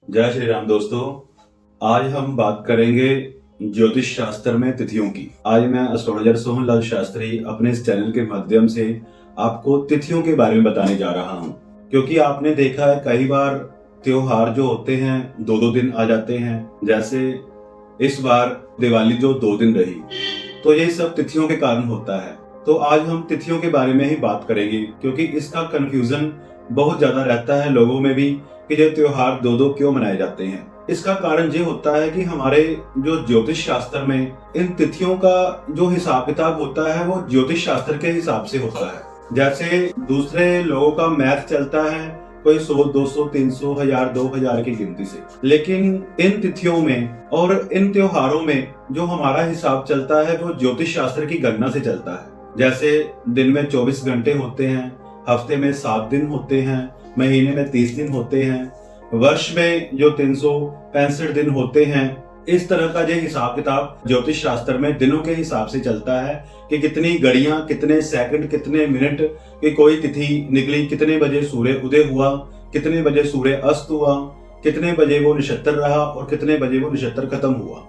जय श्री राम दोस्तों। आज हम बात करेंगे ज्योतिष शास्त्र में तिथियों की। आज मैं एस्ट्रोलॉजर सोहनलाल शास्त्री अपने इस चैनल के माध्यम से आपको तिथियों के बारे में बताने जा रहा हूं, क्योंकि आपने देखा है कई बार त्योहार जो होते हैं 2-2 दिन आ जाते हैं। जैसे इस बार दिवाली जो 2 दिन रही, तो ये सब तिथियों के कारण होता है। तो आज हम तिथियों के बारे में ही बात करेंगे, क्योंकि इसका कंफ्यूजन बहुत ज्यादा रहता है लोगों में भी कि ये त्योहार 2-2 क्यों मनाए जाते हैं। इसका कारण ये होता है कि हमारे जो ज्योतिष शास्त्र में इन तिथियों का जो हिसाब किताब होता है वो ज्योतिष शास्त्र के हिसाब से होता है। जैसे दूसरे लोगों का मैथ चलता है कोई 100, 200, 300, 1000, 2000 की गिनती से, लेकिन इन तिथियों में और इन त्योहारों में जो हमारा हिसाब चलता है वो ज्योतिष शास्त्र की गणना से चलता है। जैसे दिन में 24 घंटे होते हैं, हफ्ते में 7 दिन होते हैं, महीने में 30 दिन होते हैं, वर्ष में जो 365 दिन होते हैं। इस तरह का जो हिसाब किताब ज्योतिष शास्त्र में दिनों के हिसाब से चलता है कि कितनी घड़ियां, कितने सेकंड, कितने मिनट की कोई तिथि निकली, कितने बजे सूर्य उदय हुआ, कितने बजे सूर्य अस्त हुआ, कितने बजे वो नक्षत्र रहा और कितने बजे वो नक्षत्र खत्म हुआ।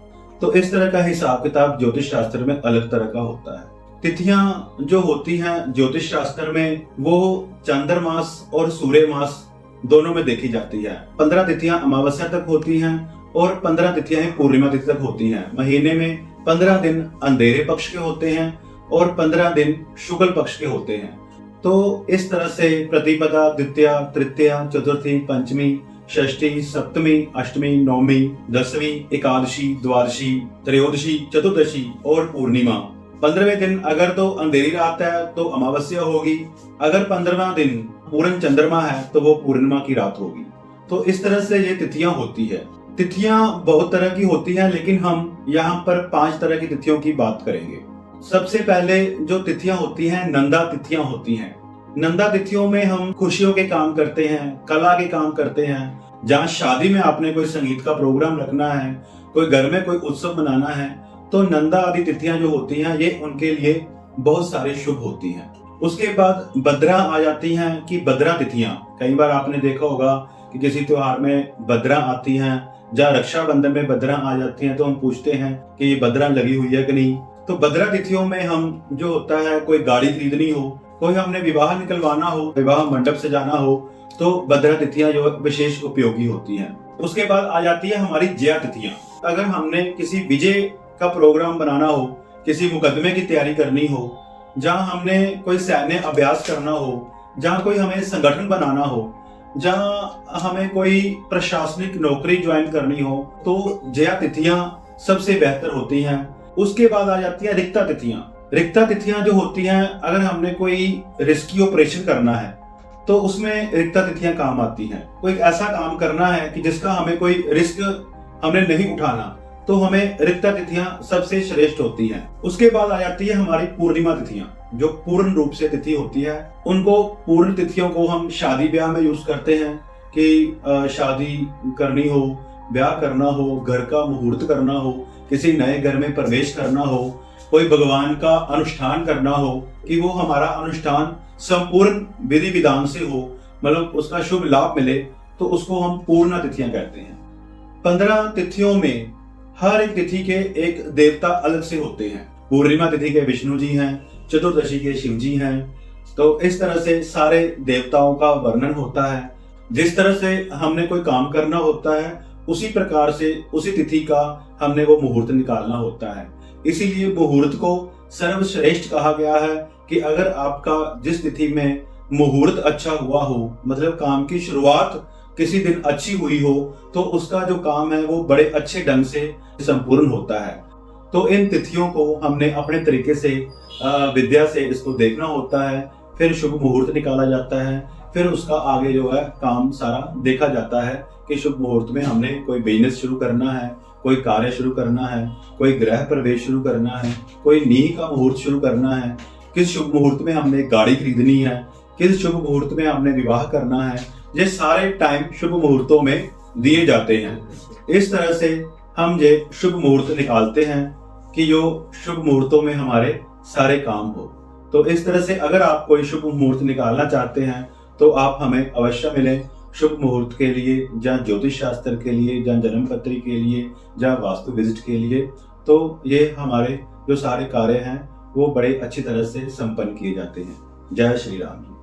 तो इस तरह का हिसाब किताब ज्योतिष शास्त्र में अलग तरह का होता है। तिथियां जो होती हैं ज्योतिष शास्त्र में वो चांद्रमास और सूर्य मास दोनों में देखी जाती है। 15 तिथियां अमावस्या तक होती हैं और 15 तिथियां पूर्णिमा तिथि तक होती हैं। महीने में 15 दिन अंधेरे पक्ष के होते हैं और 15 दिन शुक्ल पक्ष के होते हैं। तो इस तरह से प्रतिपदा, द्वितीया, तृतीया, चतुर्थी, पंचमी, षष्ठी, सप्तमी, अष्टमी, नवमी, दसवीं, एकादशी, द्वादशी, त्रयोदशी, चतुर्दशी और पूर्णिमा। 15वें दिन अगर तो अंधेरी रात है तो अमावस्या होगी, अगर 15वां दिन पूर्ण चंद्रमा है तो वो पूर्णिमा की रात होगी। तो इस तरह से ये तिथियां होती है। तिथियां बहुत तरह की होती हैं, लेकिन हम यहाँ पर 5 तरह की तिथियों की बात करेंगे। सबसे पहले जो तिथियां होती हैं नंदा तिथियां होती हैं। नंदा तिथियों में हम खुशियों के काम करते हैं, कला के काम करते हैं। जहाँ शादी में आपने कोई संगीत का प्रोग्राम रखना है, कोई घर में कोई उत्सव मनाना है, तो नंदा आदि तिथियां जो होती हैं ये उनके लिए बहुत सारे शुभ होती हैं। उसके बाद भद्रा आ जाती हैं कि भद्रा तिथियां। कई बार आपने देखा होगा कि किसी त्योहार में भद्रा आती हैं, जहाँ रक्षाबंधन में भद्रा आ जाती हैं, तो हम पूछते हैं कि ये भद्रा लगी हुई है कि नहीं। तो भद्रा तिथियों में हम जो होता है कोई गाड़ी खरीदनी हो, कोई हमने विवाह निकलवाना हो, विवाह मंडप से जाना हो, तो भद्रा तिथियां जो विशेष उपयोगी होती हैं। उसके बाद आ जाती है हमारी जया तिथियां। अगर हमने किसी विजय का प्रोग्राम बनाना हो, किसी मुकदमे की तैयारी करनी हो, जहां हमने कोई सैन्य अभ्यास करना हो, जहां कोई हमें संगठन बनाना हो, जहां हमें कोई प्रशासनिक नौकरी ज्वाइन करनी हो, तो जया तिथियां सबसे बेहतर होती हैं। उसके बाद आ जाती है रिक्ता तिथियां। रिक्ता तिथियां जो होती हैं अगर हमने कोई रिस्की ऑपरेशन करना है तो उसमें रिक्ता तिथियां काम आती हैं। कोई ऐसा काम करना है कि जिसका हमें कोई रिस्क हमने नहीं उठाना, तो हमें रिक्ता तिथियां सबसे श्रेष्ठ होती हैं। उसके बाद आ जाती है हमारी पूर्णिमा तिथियां, जो पूर्ण रूप से तिथि होती है। उनको पूर्ण तिथियों को हम शादी ब्याह में यूज करते हैं कि शादी करनी हो, ब्याह करना हो, घर का मुहूर्त करना हो, किसी नए घर में प्रवेश करना हो, कोई भगवान का अनुष्ठान करना हो कि वो हमारा अनुष्ठान संपूर्ण विधि विधान से हो, मतलब उसका शुभ लाभ मिले, तो उसको हम पूर्ण तिथियां कहते हैं। 15 तिथियों में हर एक तिथि के एक देवता अलग से होते हैं। पूर्णिमा तिथि के विष्णु जी हैं, चतुर्दशी के शिव जी हैं। तो इस तरह से सारे देवताओं का वर्णन होता है। जिस तरह से हमने कोई काम करना होता है उसी प्रकार से उसी तिथि का हमने वो मुहूर्त निकालना होता है। इसीलिए मुहूर्त को सर्वश्रेष्ठ कहा गया है कि अगर आपका जिस तिथि में मुहूर्त अच्छा हुआ हो, मतलब काम की शुरुआत किसी दिन अच्छी हुई हो, तो उसका जो काम है वो बड़े अच्छे ढंग से संपूर्ण होता है। तो इन तिथियों को हमने अपने तरीके से विद्या से इसको देखना होता है, फिर शुभ मुहूर्त निकाला जाता है, फिर उसका आगे जो है काम सारा देखा जाता है कि शुभ मुहूर्त में हमने कोई बिजनेस शुरू करना है, कोई कार्य शुरू करना है, कोई गृह प्रवेश शुरू करना है, कोई नींह का मुहूर्त शुरू करना है, किस शुभ मुहूर्त में हमने गाड़ी खरीदनी है, किस शुभ मुहूर्त में हमने विवाह करना है। ये सारे टाइम शुभ मुहूर्तों में दिए जाते हैं। इस तरह से हम ये शुभ मुहूर्त निकालते हैं कि जो शुभ मुहूर्तों में हमारे सारे काम हो। तो इस तरह से अगर आप कोई शुभ मुहूर्त निकालना चाहते हैं तो आप हमें अवश्य मिलें। शुभ मुहूर्त के लिए, जहाँ ज्योतिष शास्त्र के लिए, जहाँ जन्म पत्री के लिए, जहाँ वास्तु विजिट के लिए, तो ये हमारे जो सारे कार्य हैं वो बड़े अच्छी तरह से संपन्न किए जाते हैं। जय श्री राम।